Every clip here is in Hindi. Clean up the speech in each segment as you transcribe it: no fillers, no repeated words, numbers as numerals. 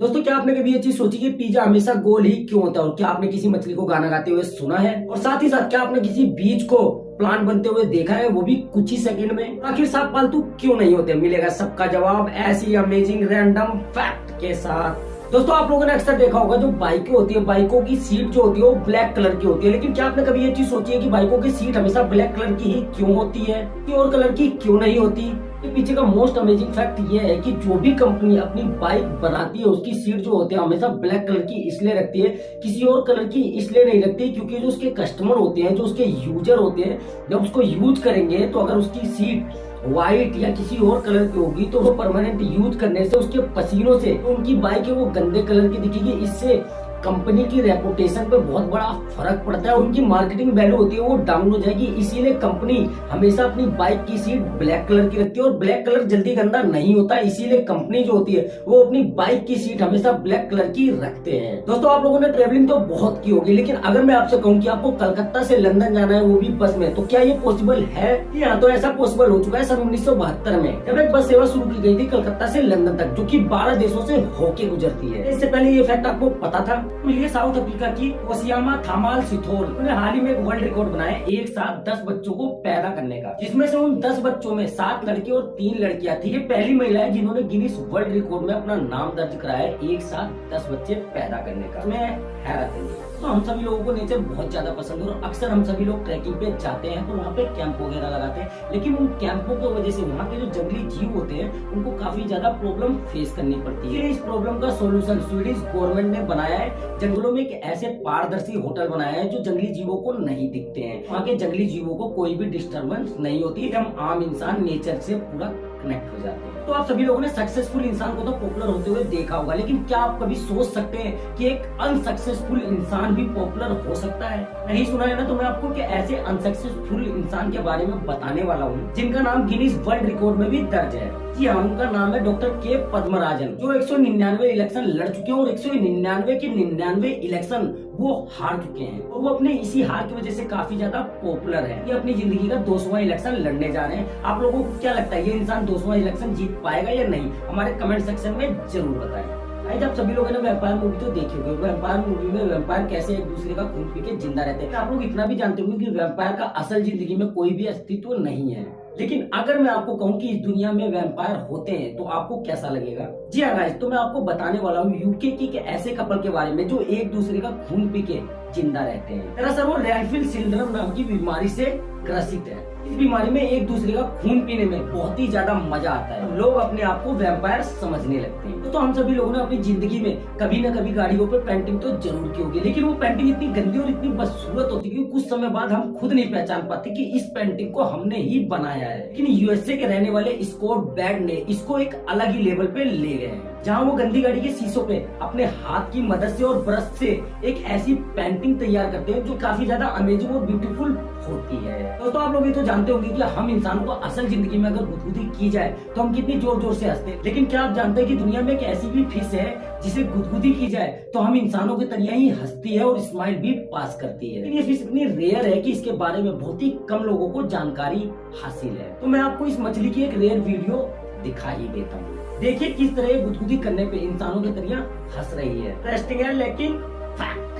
दोस्तों, क्या आपने कभी ये चीज सोची कि पिज्जा हमेशा गोल ही क्यों होता है? और क्या आपने किसी मछली को गाना गाते हुए सुना है? और साथ ही साथ क्या आपने किसी बीज को प्लांट बनते हुए देखा है, वो भी कुछ ही सेकंड में? आखिर सांप पालतू क्यों नहीं होते? मिलेगा सबका जवाब ऐसी अमेजिंग रैंडम फैक्ट के साथ। दोस्तों, आप लोगों ने अक्सर देखा होगा जो बाइकें होती है, बाइकों की सीट जो होती है वो ब्लैक कलर की होती है। लेकिन क्या आपने कभी ये चीज सोची है कि बाइकों की सीट हमेशा ब्लैक कलर की ही क्यों होती है, कि और कलर की क्यों नहीं होती? के पीछे का मोस्ट अमेजिंग फैक्ट ये है कि जो भी कंपनी अपनी बाइक बनाती है उसकी सीट जो होती है हमेशा ब्लैक कलर की इसलिए रखती है, किसी और कलर की इसलिए नहीं रखती, क्योंकि जो उसके कस्टमर होते हैं, जो उसके यूजर होते हैं, जब उसको यूज करेंगे तो अगर उसकी सीट व्हाइट या किसी और कलर की होगी तो वो परमानेंट यूज करने से उसके पसीनों से उनकी बाइक है वो गंदे कलर की दिखेगी। इससे कंपनी की रेपुटेशन पे बहुत बड़ा फर्क पड़ता है, उनकी मार्केटिंग वैल्यू होती है वो डाउन हो जाएगी। इसीलिए कंपनी हमेशा अपनी बाइक की सीट ब्लैक कलर की रखती है और ब्लैक कलर जल्दी गंदा नहीं होता, इसीलिए कंपनी जो होती है वो अपनी बाइक की सीट हमेशा ब्लैक कलर की रखते हैं। दोस्तों, आप लोगों ने ट्रेवलिंग तो बहुत की होगी, लेकिन अगर मैं आपसे कहूँ कि आपको कलकत्ता से लंदन जाना है वो भी बस में, तो क्या ये पॉसिबल है? यहाँ तो ऐसा पॉसिबल हो चुका है सन 1972 में, जब एक बस सेवा शुरू की गई थी कलकत्ता से लंदन तक, जो कि 12 देशों से होके गुजरती है। इससे पहले ये फैक्ट आपको पता था? मिलिए साउथ अफ्रीका की ओसियामा थामाल सिथोल, उन्होंने हाल ही में एक वर्ल्ड रिकॉर्ड बनाया एक साथ 10 बच्चों को पैदा करने का, जिसमें से उन 10 बच्चों में 7 लड़के और 3 लड़कियां थी। ये पहली महिला है जिन्होंने गिनीज वर्ल्ड रिकॉर्ड में अपना नाम दर्ज कराया है एक साथ 10 बच्चे पैदा करने का। मैं हैरत है। तो हम सभी लोगों को नेचर बहुत ज्यादा पसंद है और अक्सर हम सभी लोग ट्रैकिंग पे जाते हैं तो वहाँ पे कैंप वगैरह लगाते हैं, लेकिन उन कैंपों की वजह से वहाँ के जो जंगली जीव होते हैं उनको काफी ज्यादा प्रॉब्लम फेस करनी पड़ती है। इस प्रॉब्लम का सोल्यूशन स्वीडिश गवर्नमेंट ने बनाया है, जंगलों में एक ऐसे पारदर्शी होटल बनाया है जो जंगली जीवों को नहीं दिखते हैं। वहाँ के जंगली जीवों को कोई भी डिस्टर्बेंस नहीं होती, हम आम इंसान नेचर से पूरा कनेक्ट हो जाते हैं। तो आप सभी लोगों ने सक्सेसफुल इंसान को तो पॉपुलर होते हुए देखा होगा, लेकिन क्या आप कभी सोच सकते हैं कि एक अनसक्सेसफुल इंसान भी पॉपुलर हो सकता है? नहीं सुना है ना? तो मैं आपको कि ऐसे अनसक्सेसफुल इंसान के बारे में बताने वाला हूँ जिनका नाम गिनीज वर्ल्ड रिकॉर्ड में भी दर्ज है। जी हाँ, उनका नाम है डॉक्टर के पद्मराजन, जो 199 इलेक्शन लड़ चुके हैं और 199 के 99 इलेक्शन वो हार चुके हैं और वो अपने इसी हार की वजह से काफी ज्यादा पॉपुलर है। ये अपनी जिंदगी का 200वां इलेक्शन लड़ने जा रहे हैं। आप लोगों को क्या लगता है ये इंसान 200वां इलेक्शन जीत पाएगा या नहीं? हमारे कमेंट सेक्शन में जरूर बताएं। आप सभी लोगों ने वैम्पायर मूवी तो देखी होगी। वैम्पायर मूवी में वैम्पायर कैसे एक दूसरे का खून पी के जिंदा रहते हैं। आप लोग इतना भी जानते होंगे कि वैम्पायर का असल जिंदगी में कोई भी अस्तित्व नहीं है, लेकिन अगर मैं आपको कहूँ कि इस दुनिया में वैम्पायर होते हैं तो आपको कैसा लगेगा? जी हाँ गाइस, तो मैं आपको बताने वाला हूँ यूके की एक ऐसे कपल के बारे में जो एक दूसरे का खून पी के जिंदा रहते हैं। दरअसल वो रैनफिल्ड सिंड्रोम नाम की बीमारी से ग्रसित है। इस बीमारी में एक दूसरे का खून पीने में बहुत ही ज्यादा मजा आता है, लोग अपने आप को वैम्पायर समझने लगते हैं। तो हम सभी लोगों ने अपनी जिंदगी में कभी न कभी गाड़ियों पे पेंटिंग तो जरूर की होगी, लेकिन वो पेंटिंग इतनी गंदी और इतनी बदसूरत होती है कि कुछ समय बाद हम खुद नहीं पहचान पाते कि इस पेंटिंग को हमने ही बनाया है। लेकिन यूएसए के रहने वाले स्कॉट बैड ने इसको एक अलग ही लेवल पे ले गए हैं, जहाँ वो गंदी गाड़ी के शीशों पे अपने हाथ की मदद से और ब्रश से एक ऐसी पेंटिंग तैयार करते हैं जो काफी ज्यादा अमेजिंग और ब्यूटीफुल होती है। तो आप लोग ये तो जानते होंगे कि हम इंसानों को असल जिंदगी में अगर गुदगुदी की जाए तो हम कितनी जोर जोर से हंसते हैं, लेकिन क्या आप जानते हैं कि दुनिया में एक ऐसी भी फिश है जिसे गुदगुदी की जाए तो हम इंसानों की तरह ही हंसती है और स्माइल भी पास करती है। लेकिन ये फिश इतनी रेयर है कि इसके बारे में बहुत ही कम लोगों को जानकारी हासिल है। तो मैं आपको इस मछली की एक रेयर वीडियो दिखा ही देता हूँ। देखिए किस तरह गुदगुदी करने पे इंसानों की तरह हंस रही है। इंटरेस्टिंग है लेकिन फैक्ट।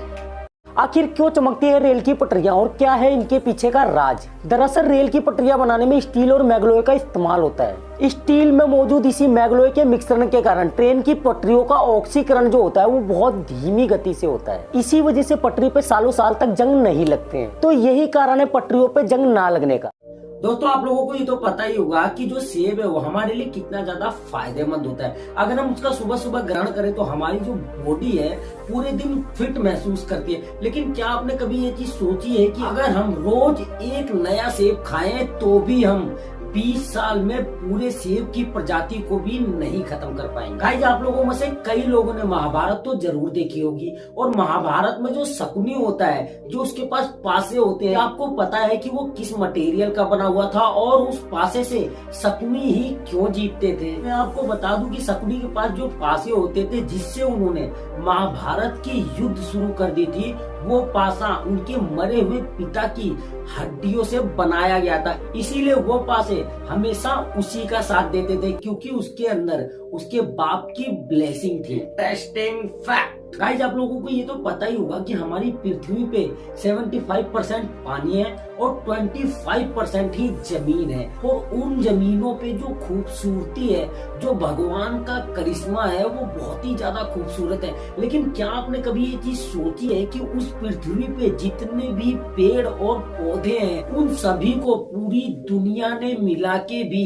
आखिर क्यों चमकती है रेल की पटरियां और क्या है इनके पीछे का राज? दरअसल रेल की पटरियां बनाने में स्टील और मैग्लोए का इस्तेमाल होता है। स्टील में मौजूद इसी मैग्लोए के मिश्रण के कारण ट्रेन की पटरियों का ऑक्सीकरण जो होता है वो बहुत धीमी गति से होता है। इसी वजह से पटरी पे सालों साल तक जंग नहीं लगते हैं। तो यही कारण है पटरियों पे जंग ना लगने का। दोस्तों, आप लोगों को ये तो पता ही होगा कि जो सेब है वो हमारे लिए कितना ज्यादा फायदेमंद होता है। अगर हम उसका सुबह सुबह ग्रहण करें तो हमारी जो बॉडी है पूरे दिन फिट महसूस करती है। लेकिन क्या आपने कभी ये चीज सोची है कि अगर हम रोज एक नया सेब खाएं तो भी हम 20 साल में पूरे सेब की प्रजाति को भी नहीं खत्म कर पाएंगे। गाइस, आप लोगों में से कई लोगों ने महाभारत तो जरूर देखी होगी और महाभारत में जो शकुनी होता है, जो उसके पास पासे होते हैं, आपको पता है कि वो किस मटेरियल का बना हुआ था और उस पासे से शकुनी ही क्यों जीतते थे? मैं आपको बता दूं कि शकुनी के पास जो पासे होते थे जिससे उन्होंने महाभारत की युद्ध शुरू कर दी थी, वो पासा उनके मरे हुए पिता की हड्डियों से बनाया गया था। इसीलिए वो पासे हमेशा उसी का साथ देते थे, क्योंकि उसके अंदर उसके बाप की ब्लेसिंग थी। इंटरेस्टिंग फैक्ट गाइस, आप लोगों को ये तो पता ही होगा कि हमारी पृथ्वी पे 75% पानी है और 25% ही जमीन है। और उन जमीनों पे जो खूबसूरती है, जो भगवान का करिश्मा है, वो बहुत ही ज्यादा खूबसूरत है। लेकिन क्या आपने कभी ये चीज सोची है कि उस पृथ्वी पे जितने भी पेड़ और पौधे हैं, उन सभी को पूरी दुनिया ने मिला के भी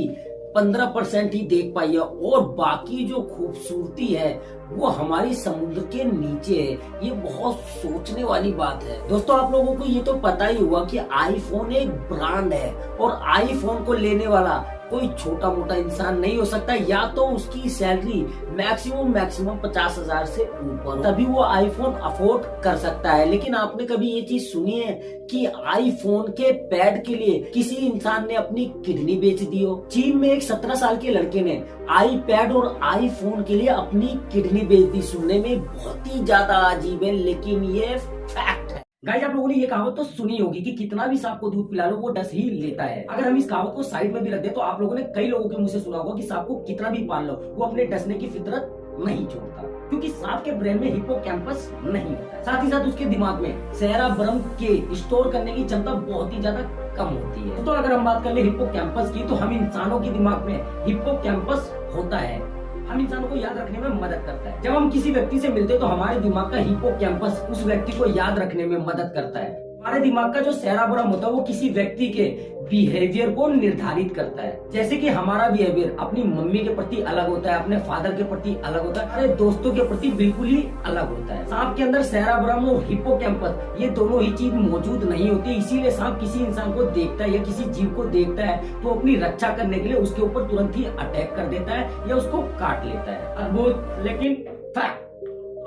15% ही देख पाई है, और बाकी जो खूबसूरती है वो हमारी समुद्र के नीचे है। ये बहुत सोचने वाली बात है। दोस्तों, आप लोगों को ये तो पता ही होगा कि आईफोन एक ब्रांड है, और आईफोन को लेने वाला कोई छोटा मोटा इंसान नहीं हो सकता। या तो उसकी सैलरी मैक्सिमम 50,000 से ऊपर, तभी वो आईफोन अफोर्ड कर सकता है। लेकिन आपने कभी ये चीज सुनी है कि आईफोन के पैड के लिए किसी इंसान ने अपनी किडनी बेच दी हो? चीन में एक 17 साल के लड़के ने आईपैड और आईफोन के लिए अपनी किडनी बेच दी। सुनने में बहुत ही ज्यादा अजीब है, लेकिन ये फैक्ट है। गाइस, आप लोगों ने ये कहावत तो सुनी होगी कि कितना भी सांप को दूध पिला लो वो डस ही लेता है। अगर हम इस कहावत को साइड में भी रख दे तो आप लोगों ने कई लोगों के मुंह से सुना होगा कि सांप को कितना भी पाल लो वो अपने डसने की फितरत नहीं छोड़ता, क्योंकि सांप के ब्रेन में हिप्पोकैम्पस नहीं होता। साथ ही साथ उसके दिमाग में सेरेब्रम के स्टोर करने की क्षमता बहुत ही ज्यादा कम होती है। तो अगर हम बात कर ले हिप्पोकैम्पस की, तो हम इंसानों के दिमाग में हिप्पोकैम्पस होता है, हम इंसानों को याद रखने में मदद करता है। जब हम किसी व्यक्ति से मिलते हैं तो हमारे दिमाग का हिप्पोकैम्पस उस व्यक्ति को याद रखने में मदद करता है। हमारे दिमाग का जो सेरेब्रम होता है वो किसी व्यक्ति के बिहेवियर को निर्धारित करता है। जैसे कि हमारा बिहेवियर अपनी मम्मी के प्रति अलग होता है, अपने फादर के प्रति अलग होता है, हमारे दोस्तों के प्रति बिल्कुल ही अलग होता है। सांप के अंदर सेरेब्रम और हिप्पोकैम्पस ये दोनों ही चीज मौजूद नहीं होती। इसीलिए सांप किसी इंसान को देखता है या किसी जीव को देखता है तो अपनी रक्षा करने के लिए उसके ऊपर तुरंत ही अटैक कर देता है या उसको काट लेता है। अद्भुत लेकिन फैक्ट।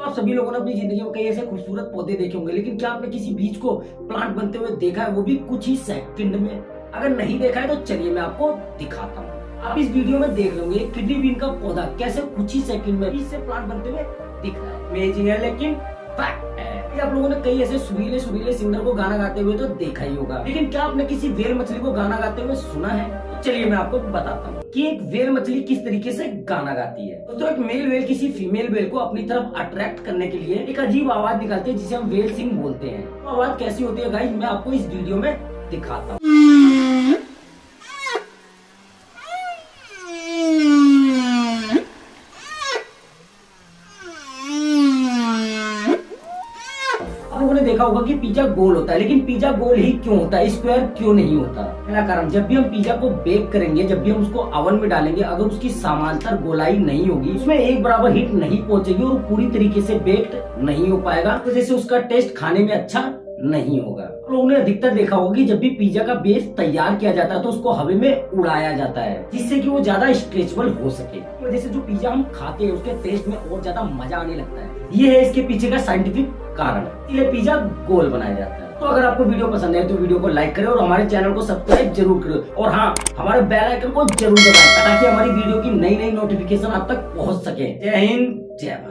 आप सभी लोगों ने अपनी जिंदगी में कई ऐसे खूबसूरत पौधे देखे होंगे, लेकिन क्या आपने किसी बीज को प्लांट बनते हुए देखा है, वो भी कुछ ही सेकंड में? अगर नहीं देखा है तो चलिए मैं आपको दिखाता हूँ। आप इस वीडियो में देख लोगे किडनी बीन का पौधा कैसे कुछ ही सेकंड में बीज से प्लांट बनते हुए दिख रहा है। अमेजिंग है, लेकिन फैक्ट है। आप लोगों ने कई ऐसे सुरीले सिंगर को गाना गाते हुए तो देखा ही होगा, लेकिन क्या आपने किसी व्हेल मछली को गाना गाते हुए सुना है? तो चलिए मैं आपको बताता हूँ कि एक व्हेल मछली किस तरीके से गाना गाती है। तो एक मेल व्हेल किसी फीमेल व्हेल को अपनी तरफ अट्रैक्ट करने के लिए एक अजीब आवाज निकालती है जिसे हम व्हेल सिंग बोलते हैं। तो आवाज कैसी होती है गाइस, मैं आपको इस वीडियो में दिखाता हूँ। देखा होगा कि पिज्जा गोल होता है, लेकिन पिज्जा गोल ही क्यों होता है, स्क्वायर क्यों नहीं होता? पहला कारण, जब भी हम पिज्जा को बेक करेंगे, जब भी हम उसको ओवन में डालेंगे, अगर उसकी समांतर गोलाई नहीं होगी, उसमें एक बराबर हीट नहीं पहुंचेगी और पूरी तरीके से बेक्ड नहीं हो पाएगा, तो जैसे उसका टेस्ट खाने में अच्छा नहीं होगा। लोगों ने अधिकतर देखा होगा कि जब भी पिज्जा का बेस तैयार किया जाता है तो उसको हवा में उड़ाया जाता है, जिससे कि वो ज्यादा स्ट्रेचेबल हो सके। वजह से जो पिज्जा हम खाते हैं उसके टेस्ट में और ज्यादा मजा आने लगता है। ये है इसके पीछे का साइंटिफिक कारण, इसलिए पिज्जा गोल बनाया जाता है। तो अगर आपको वीडियो पसंद है तो वीडियो को लाइक करें और हमारे चैनल को सब्सक्राइब जरूर करें, और हाँ, हमारे बेल आइकन को जरूर दबाएं ताकि हमारी वीडियो की नई नोटिफिकेशन आप तक पहुंच सके। जय हिंद, जय भारत।